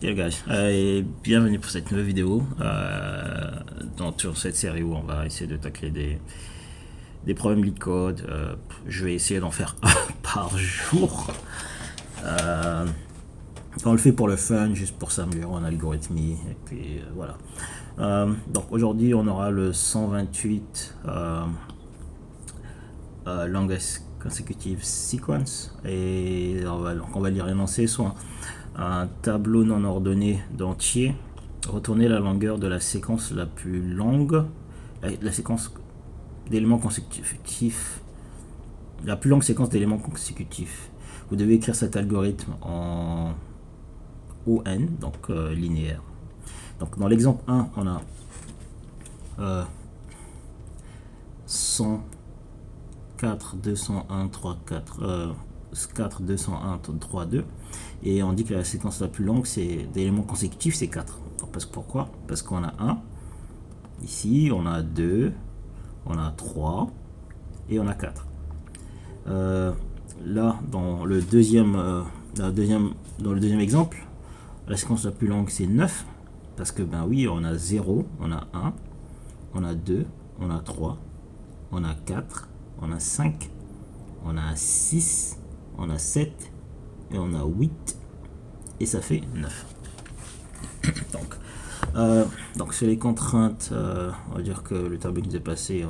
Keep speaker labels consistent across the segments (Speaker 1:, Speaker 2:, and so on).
Speaker 1: Ok guys, et bienvenue pour cette nouvelle vidéo sur cette série où on va essayer de tacler des problèmes lead code. Je vais essayer d'en faire un par jour. On le fait pour le fun, juste pour s'améliorer en algorithmie, et puis voilà. Donc aujourd'hui on aura le 128 longest consecutive sequence, et on va lire l'énoncé. Soit un tableau non ordonné d'entiers, retourner la longueur de la séquence la plus longue, la séquence d'éléments consécutifs, la plus longue séquence d'éléments consécutifs. Vous devez écrire cet algorithme en ON, donc linéaire. Donc dans l'exemple 1, on a 104, 201, 3, 4, 4, 201, 3, 2. Et on dit que la séquence la plus longue d'éléments consécutifs, c'est 4. Pourquoi? Parce qu'on a 1, ici, on a 2, on a 3, et on a 4. Là, dans le deuxième exemple, la séquence la plus longue, c'est 9. Parce que, ben oui, on a 0, on a 1, on a 2, on a 3, on a 4, on a 5, on a 6, on a 7, et on a 8, et ça fait 9. Donc c'est les contraintes. On va dire que le tableau nous est passé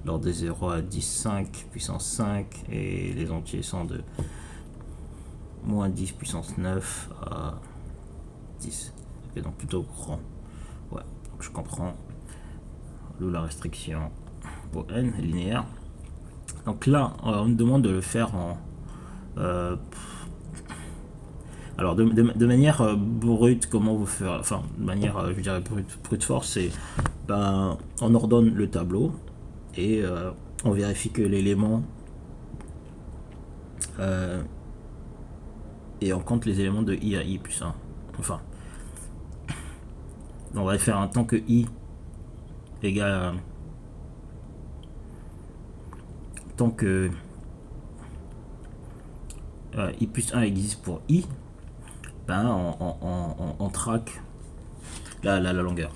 Speaker 1: lors des 0 à 10, 5 puissance 5, et les entiers sont de moins 10 puissance 9 à 10. Okay, donc plutôt grand. Ouais, donc je comprends. D'où la restriction au n linéaire. Donc là, on nous demande de le faire en alors de manière brute. Comment vous faire, enfin de manière je dirais brute force, c'est on ordonne le tableau et on vérifie que l'élément et on compte les éléments de i à i plus 1. Enfin, on va faire un tant que i égale tant que i plus 1 existe pour i, on traque la longueur.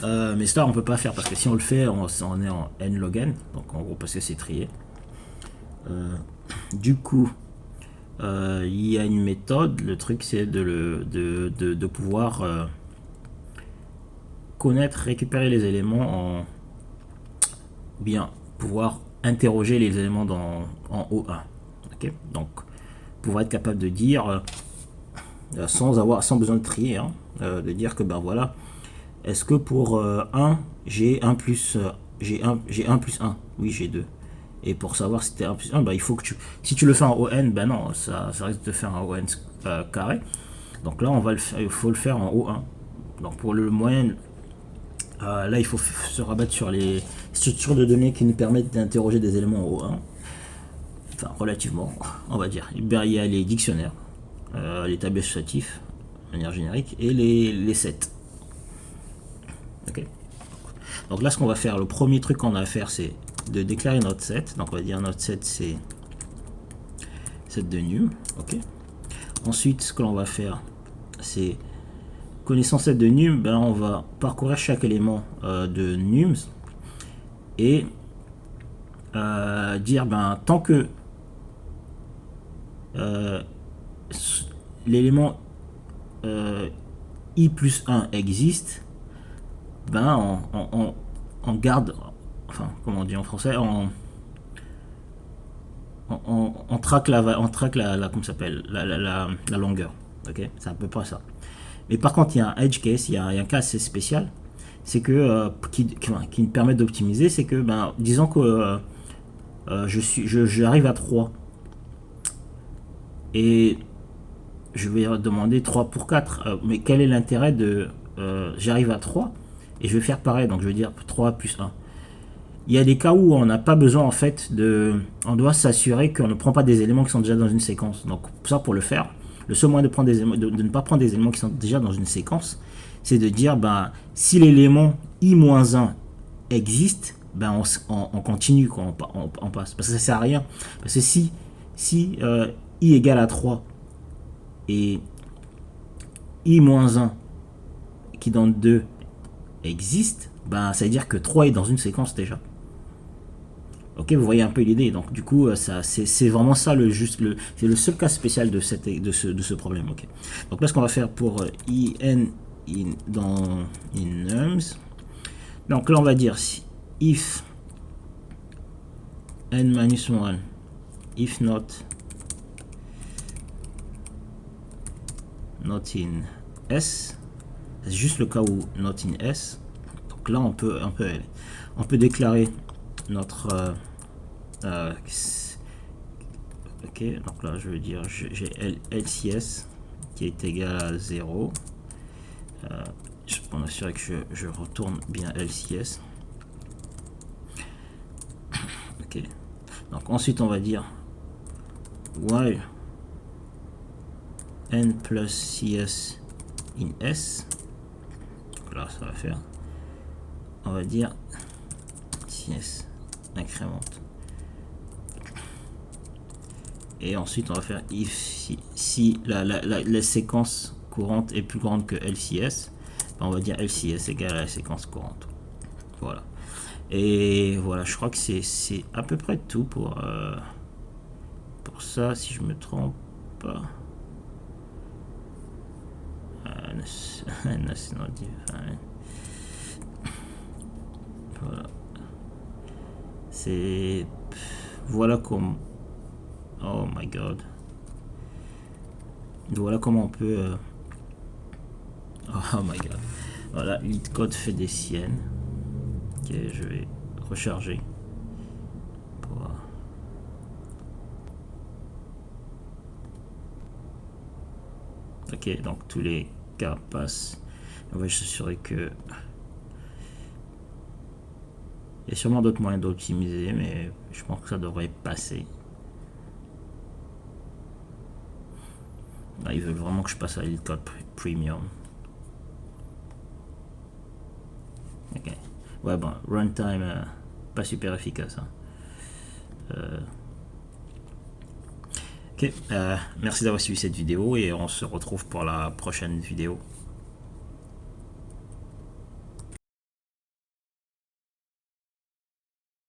Speaker 1: Mais ça on peut pas faire, parce que si on le fait, on est en n log n, donc en gros parce que c'est trié. Du coup il y a une méthode. Le truc c'est de pouvoir récupérer les éléments ou bien pouvoir interroger les éléments en O1. Okay, donc pouvoir être capable de dire sans besoin de trier, de dire que voilà, est-ce que pour 1 j'ai 1 plus 1? Oui, j'ai 2. Et pour savoir si c'était 1 plus 1, il faut que si tu le fais en ON, non, ça risque de faire un ON carré. Donc là il faut le faire en O1. Donc pour le moyen, là il faut se rabattre sur les structures de données qui nous permettent d'interroger des éléments en O1. Enfin, relativement, on va dire. Il y a les dictionnaires, les tableaux associatifs de manière générique, et les sets. Okay. Donc là, ce qu'on va faire, le premier truc qu'on a à faire, c'est de déclarer notre set. Donc on va dire notre set, c'est set de num. Okay. Ensuite, ce que l'on va faire, c'est, connaissant set de num, on va parcourir chaque élément de nums et dire tant que l'élément i plus 1 existe, on garde, enfin comment on dit en français, on traque la comment s'appelle la longueur. Ok, c'est à peu près ça. Mais par contre, il y a un edge case, il y a un cas assez spécial, c'est que qui me permet d'optimiser, c'est que disons que j'arrive à 3 et je vais demander 3 pour 4, mais quel est l'intérêt de j'arrive à 3 et je vais faire pareil, donc je vais dire 3 plus 1. Il y a des cas où on n'a pas besoin, en fait, on doit s'assurer qu'on ne prend pas des éléments qui sont déjà dans une séquence. Donc ça, pour le faire, le seul moyen de ne pas prendre des éléments qui sont déjà dans une séquence, c'est de dire si l'élément i-1 existe, on continue, on passe, parce que ça sert à rien. Parce que si i égale à 3 et i-1 qui dans 2 existe, ben, ça veut dire que 3 est dans une séquence déjà. Ok, vous voyez un peu l'idée. Donc du coup, c'est vraiment ça c'est le seul cas spécial de ce problème. Ok. Donc là, ce qu'on va faire pour in dans nums. Donc là, on va dire if n-1 if not in s, c'est juste le cas où not in s. Donc là, on peut déclarer notre ok, donc là je veux dire j'ai LCS qui est égal à 0. Pour m'assurer que je retourne bien LCS. Ok, donc ensuite on va dire while n plus cs in s. Donc là ça va faire, on va dire cs incrémente. Et ensuite on va faire if si la séquence courante est plus grande que LCS, on va dire LCS égale à la séquence courante. Voilà. Et voilà, je crois que c'est à peu près tout pour ça, si je me trompe pas. Voilà. C'est... Voilà comme... Oh my god. Voilà comment on peut... Oh my god. Voilà, LeetCode fait des siennes. Ok, je vais recharger. Ok, donc tous les cas passent. On va s'assurer que... Il y a sûrement d'autres moyens d'optimiser, mais je pense que ça devrait passer. Là, ils veulent vraiment que je passe à LeetCode Premium. Ok. Ouais, bon, runtime, pas super efficace. Hein. Ok, merci d'avoir suivi cette vidéo et on se retrouve pour la prochaine vidéo.